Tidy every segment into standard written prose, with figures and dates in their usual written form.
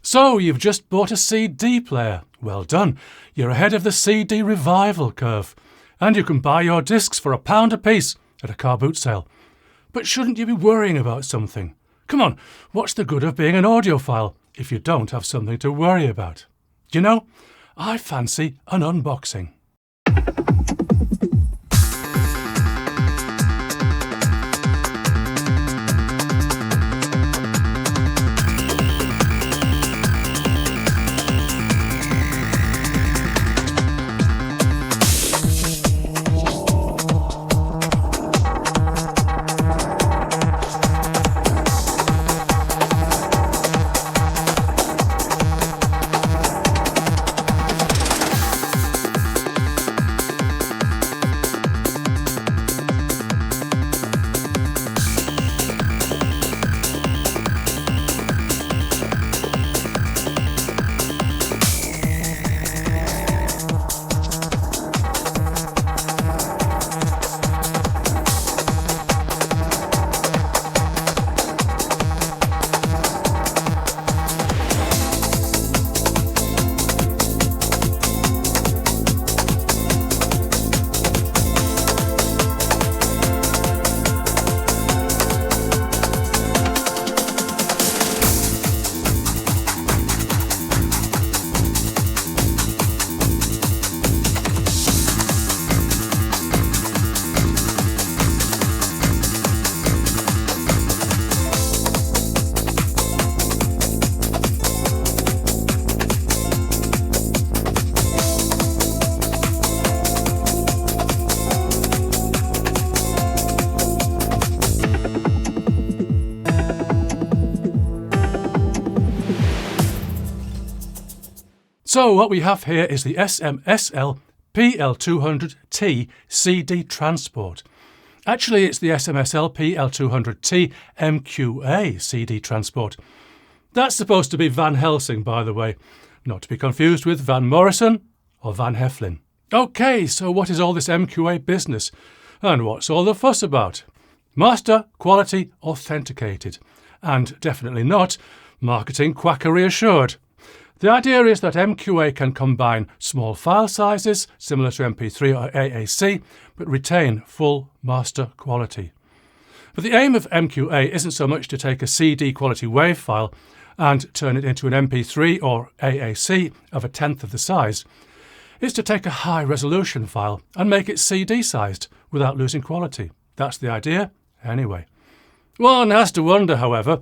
So, you've just bought a CD player. Well done. You're ahead of the CD revival curve. And you can buy your discs for £1 a piece at a car boot sale. But shouldn't you be worrying about something? Come on, what's the good of being an audiophile if you don't have something to worry about? You know, I fancy an unboxing. So what we have here is the SMSL PL200T CD Transport. Actually, it's the SMSL PL200T MQA CD Transport. That's supposed to be Van Helsing, by the way, not to be confused with Van Morrison or Van Heflin. OK, so what is all this MQA business? And what's all the fuss about? Master Quality Authenticated. And definitely not marketing quackery assured. The idea is that MQA can combine small file sizes, similar to MP3 or AAC, but retain full master quality. But the aim of MQA isn't so much to take a CD quality WAV file and turn it into an MP3 or AAC of a tenth of the size. It's to take a high resolution file and make it CD sized without losing quality. That's the idea, anyway. One has to wonder, however,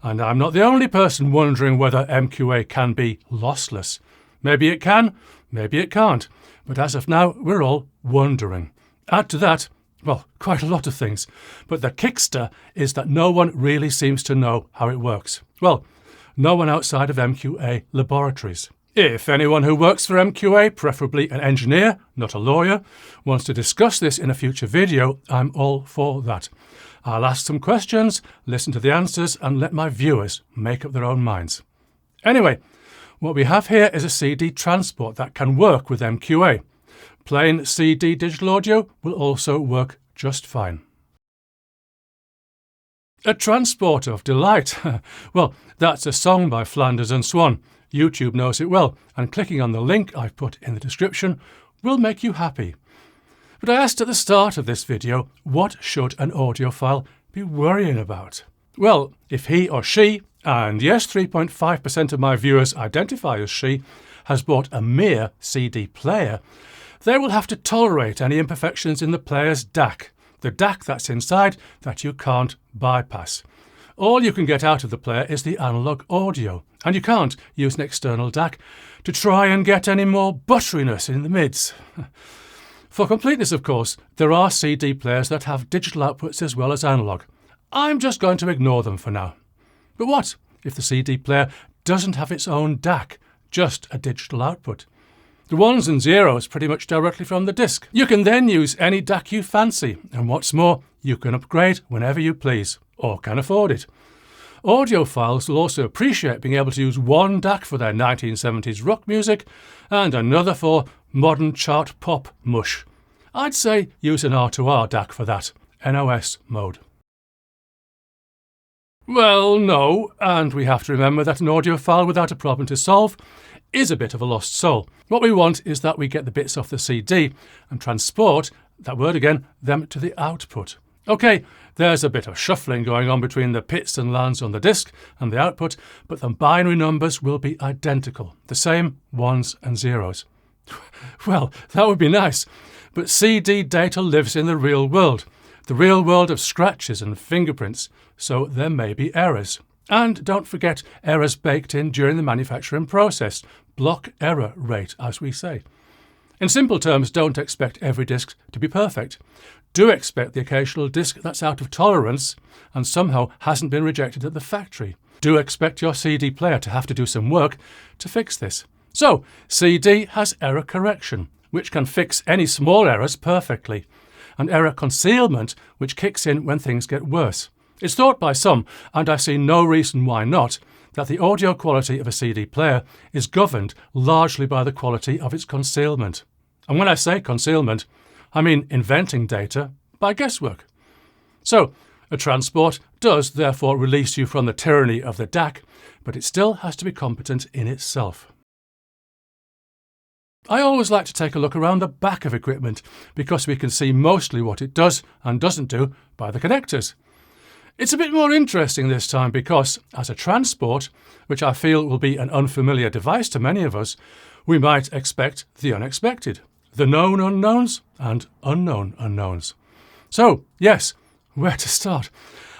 and I'm not the only person wondering whether MQA can be lossless. Maybe it can, maybe it can't, but as of now, we're all wondering. Add to that, well, quite a lot of things, but the kickster is that no one really seems to know how it works. Well, no one outside of MQA laboratories. If anyone who works for MQA, preferably an engineer, not a lawyer, wants to discuss this in a future video, I'm all for that. I'll ask some questions, listen to the answers, and let my viewers make up their own minds. Anyway, what we have here is a CD transport that can work with MQA. Plain CD digital audio will also work just fine. A transport of delight. Well, that's a song by Flanders and Swan. YouTube knows it well, and clicking on the link I've put in the description will make you happy. But I asked at the start of this video, what should an audiophile be worrying about? Well, if he or she, and yes, 3.5% of my viewers identify as she, has bought a mere CD player, they will have to tolerate any imperfections in the player's DAC, the DAC that's inside that you can't bypass. All you can get out of the player is the analog audio, and you can't use an external DAC to try and get any more butteriness in the mids. For completeness, of course, there are CD players that have digital outputs as well as analog. I'm just going to ignore them for now. But what if the CD player doesn't have its own DAC, just a digital output? The ones and zeros pretty much directly from the disc. You can then use any DAC you fancy, and what's more, you can upgrade whenever you please, or can afford it. Audiophiles will also appreciate being able to use one DAC for their 1970s rock music and another for modern chart pop mush. I'd say use an R2R DAC for that, NOS mode. Well, no, and we have to remember that an audio file without a problem to solve is a bit of a lost soul. What we want is that we get the bits off the CD and transport, that word again, them to the output. OK, there's a bit of shuffling going on between the pits and lands on the disk and the output, but the binary numbers will be identical, the same ones and zeros. Well, that would be nice, but CD data lives in the real world of scratches and fingerprints, so there may be errors. And don't forget errors baked in during the manufacturing process, block error rate, as we say. In simple terms, don't expect every disk to be perfect. Do expect the occasional disk that's out of tolerance and somehow hasn't been rejected at the factory. Do expect your CD player to have to do some work to fix this. So, CD has error correction, which can fix any small errors perfectly, and error concealment, which kicks in when things get worse. It's thought by some, and I see no reason why not, that the audio quality of a CD player is governed largely by the quality of its concealment. And when I say concealment, I mean inventing data by guesswork. So, a transport does therefore release you from the tyranny of the DAC, but it still has to be competent in itself. I always like to take a look around the back of equipment because we can see mostly what it does and doesn't do by the connectors. It's a bit more interesting this time because, as a transport, which I feel will be an unfamiliar device to many of us, we might expect the unexpected, the known unknowns and unknown unknowns. So, yes, where to start?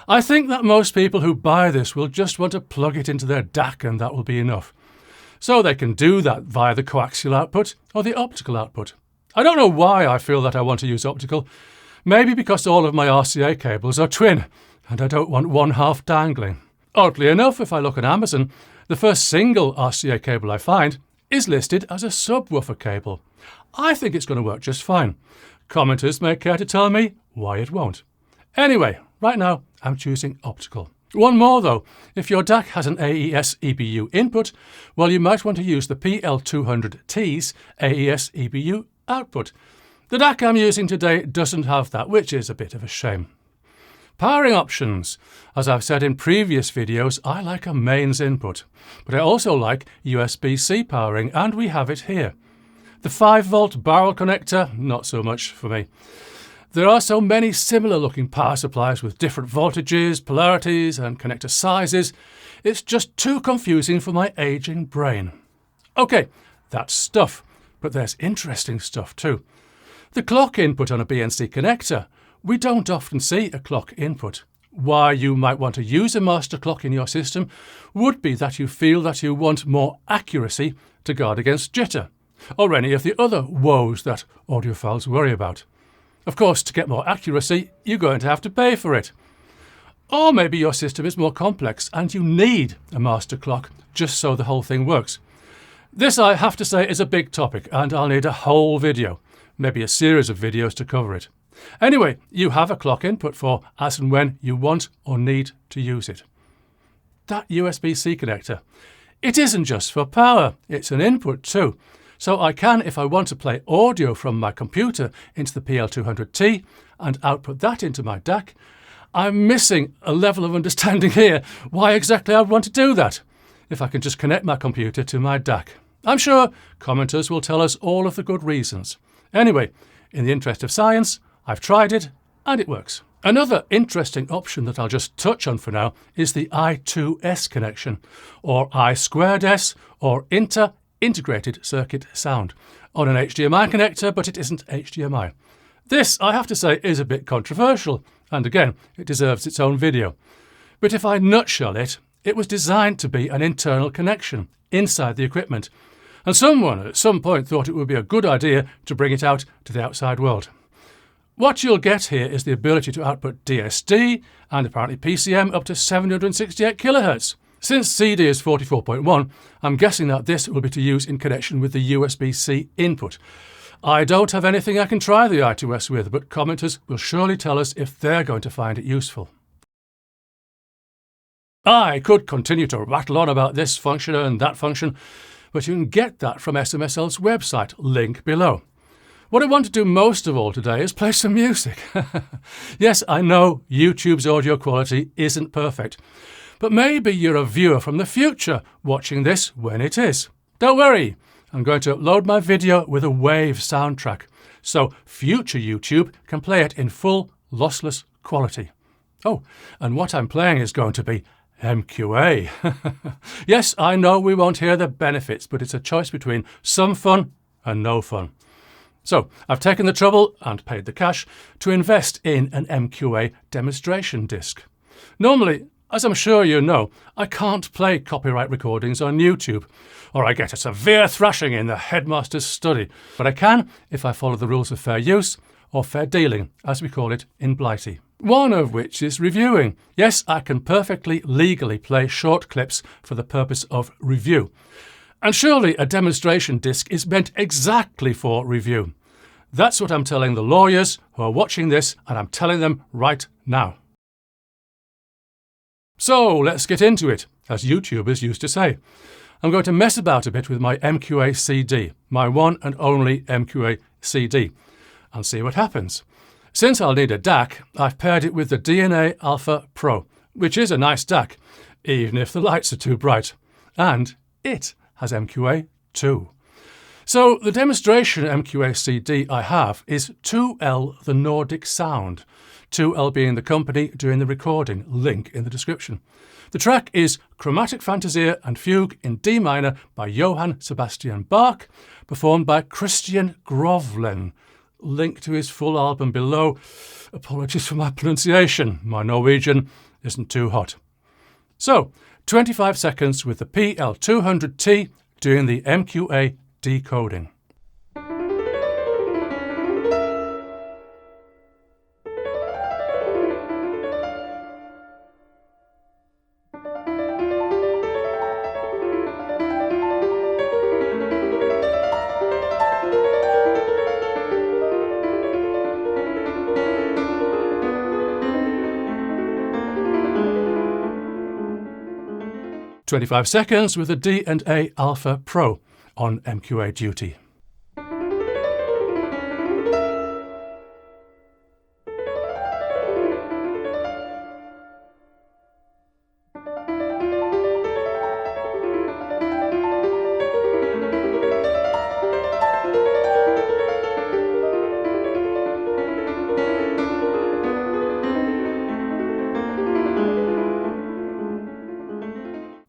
I think that most people who buy this will just want to plug it into their DAC and that will be enough. So they can do that via the coaxial output or the optical output. I don't know why I feel that I want to use optical. Maybe because all of my RCA cables are twin and I don't want one half dangling. Oddly enough, if I look on Amazon, the first single RCA cable I find is listed as a subwoofer cable. I think it's going to work just fine. Commenters may care to tell me why it won't. Anyway, right now I'm choosing optical. One more though, if your DAC has an AES EBU input, well you might want to use the PL200T's AES EBU output. The DAC I'm using today doesn't have that, which is a bit of a shame. Powering options. As I've said in previous videos, I like a mains input, but I also like USB-C powering, and we have it here. The 5-volt barrel connector, not so much for me. There are so many similar looking power supplies with different voltages, polarities and connector sizes, it's just too confusing for my aging brain. OK, that's stuff, but there's interesting stuff too. The clock input on a BNC connector. We don't often see a clock input. Why you might want to use a master clock in your system would be that you feel that you want more accuracy to guard against jitter, or any of the other woes that audiophiles worry about. Of course, to get more accuracy, you're going to have to pay for it. Or maybe your system is more complex and you need a master clock just so the whole thing works. This, I have to say, is a big topic and I'll need a whole video, maybe a series of videos to cover it. Anyway, you have a clock input for as and when you want or need to use it. That USB-C connector. It isn't just for power, it's an input too. So I can, if I want to play audio from my computer into the PL200T and output that into my DAC, I'm missing a level of understanding here why exactly I'd want to do that, if I can just connect my computer to my DAC. I'm sure commenters will tell us all of the good reasons. Anyway, in the interest of science, I've tried it and it works. Another interesting option that I'll just touch on for now is the I2S connection, or I2S, or Integrated Circuit Sound, on an HDMI connector, but it isn't HDMI. This, I have to say, is a bit controversial, and again, it deserves its own video. But if I nutshell it, it was designed to be an internal connection inside the equipment, and someone at some point thought it would be a good idea to bring it out to the outside world. What you'll get here is the ability to output DSD and apparently PCM up to 768 kHz. Since CD is 44.1, I'm guessing that this will be to use in connection with the USB-C input. I don't have anything I can try the I2S with, but commenters will surely tell us if they're going to find it useful. I could continue to rattle on about this function and that function, but you can get that from SMSL's website, link below. What I want to do most of all today is play some music. Yes, I know YouTube's audio quality isn't perfect, but maybe you're a viewer from the future watching this when it is. Don't worry, I'm going to upload my video with a WAV soundtrack, so future YouTube can play it in full, lossless quality. Oh, and what I'm playing is going to be MQA. Yes, I know we won't hear the benefits, but it's a choice between some fun and no fun. So I've taken the trouble and paid the cash to invest in an MQA demonstration disc. Normally, as I'm sure you know, I can't play copyright recordings on YouTube, or I get a severe thrashing in the headmaster's study. But I can if I follow the rules of fair use, or fair dealing, as we call it in Blighty. One of which is reviewing. Yes, I can perfectly legally play short clips for the purpose of review. And surely a demonstration disc is meant exactly for review. That's what I'm telling the lawyers who are watching this, and I'm telling them right now. So let's get into it, as YouTubers used to say. I'm going to mess about a bit with my MQA CD, my one and only MQA CD, and see what happens. Since I'll need a DAC, I've paired it with the DNA Alpha Pro, which is a nice DAC, even if the lights are too bright. And it has MQA too. So the demonstration MQA CD I have is 2L The Nordic Sound, 2L being the company doing the recording, link in the description. The track is Chromatic Fantasia and Fugue in D minor by Johann Sebastian Bach, performed by Christian Grovlen. Link to his full album below. Apologies for my pronunciation, my Norwegian isn't too hot. So, 25 seconds with the PL200T doing the MQA decoding. "25 seconds with the D&A Alpha Pro on MQA duty.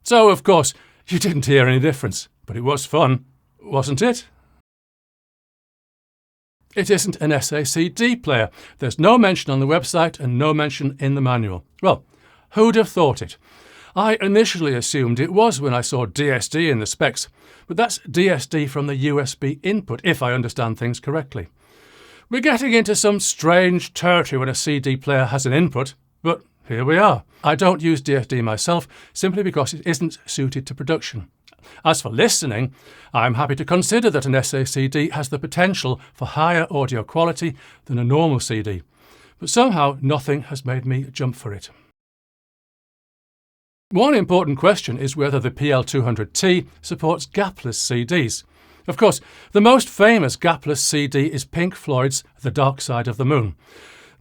So, of course, you didn't hear any difference, but it was fun, wasn't it? It isn't an SACD player. There's no mention on the website and no mention in the manual. Well, who'd have thought it? I initially assumed it was when I saw DSD in the specs, but that's DSD from the USB input, if I understand things correctly. We're getting into some strange territory when a CD player has an input, but here we are. I don't use DSD myself simply because it isn't suited to production. As for listening, I'm happy to consider that an SACD has the potential for higher audio quality than a normal CD, but somehow nothing has made me jump for it. One important question is whether the PL200T supports gapless CDs. Of course, the most famous gapless CD is Pink Floyd's The Dark Side of the Moon,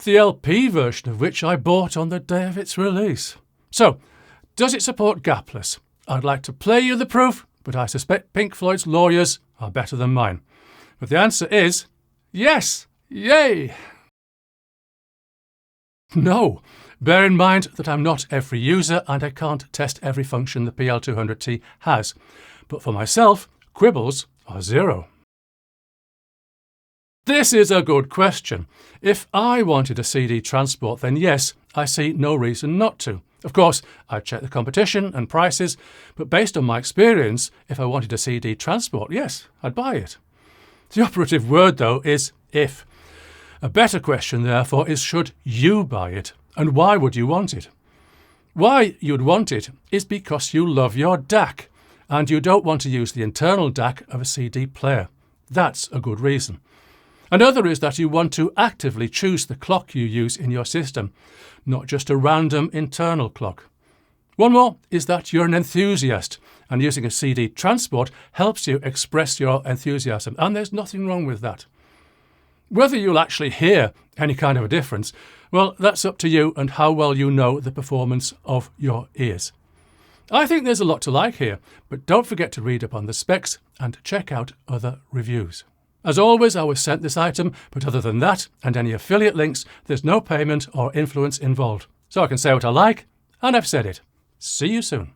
the LP version of which I bought on the day of its release. So, does it support gapless? I'd like to play you the proof, but I suspect Pink Floyd's lawyers are better than mine. But the answer is yes! Yay! No. Bear in mind that I'm not every user and I can't test every function the PL200T has. But for myself, quibbles are zero. This is a good question. If I wanted a CD transport, then yes, I see no reason not to. Of course, I'd check the competition and prices, but based on my experience, if I wanted a CD transport, yes, I'd buy it. The operative word, though, is if. A better question, therefore, is should you buy it, and why would you want it? Why you'd want it is because you love your DAC, and you don't want to use the internal DAC of a CD player. That's a good reason. Another is that you want to actively choose the clock you use in your system, not just a random internal clock. One more is that you're an enthusiast, and using a CD transport helps you express your enthusiasm, and there's nothing wrong with that. Whether you'll actually hear any kind of a difference, well, that's up to you and how well you know the performance of your ears. I think there's a lot to like here, but don't forget to read up on the specs and check out other reviews. As always, I was sent this item, but other than that and any affiliate links, there's no payment or influence involved. So I can say what I like, and I've said it. See you soon.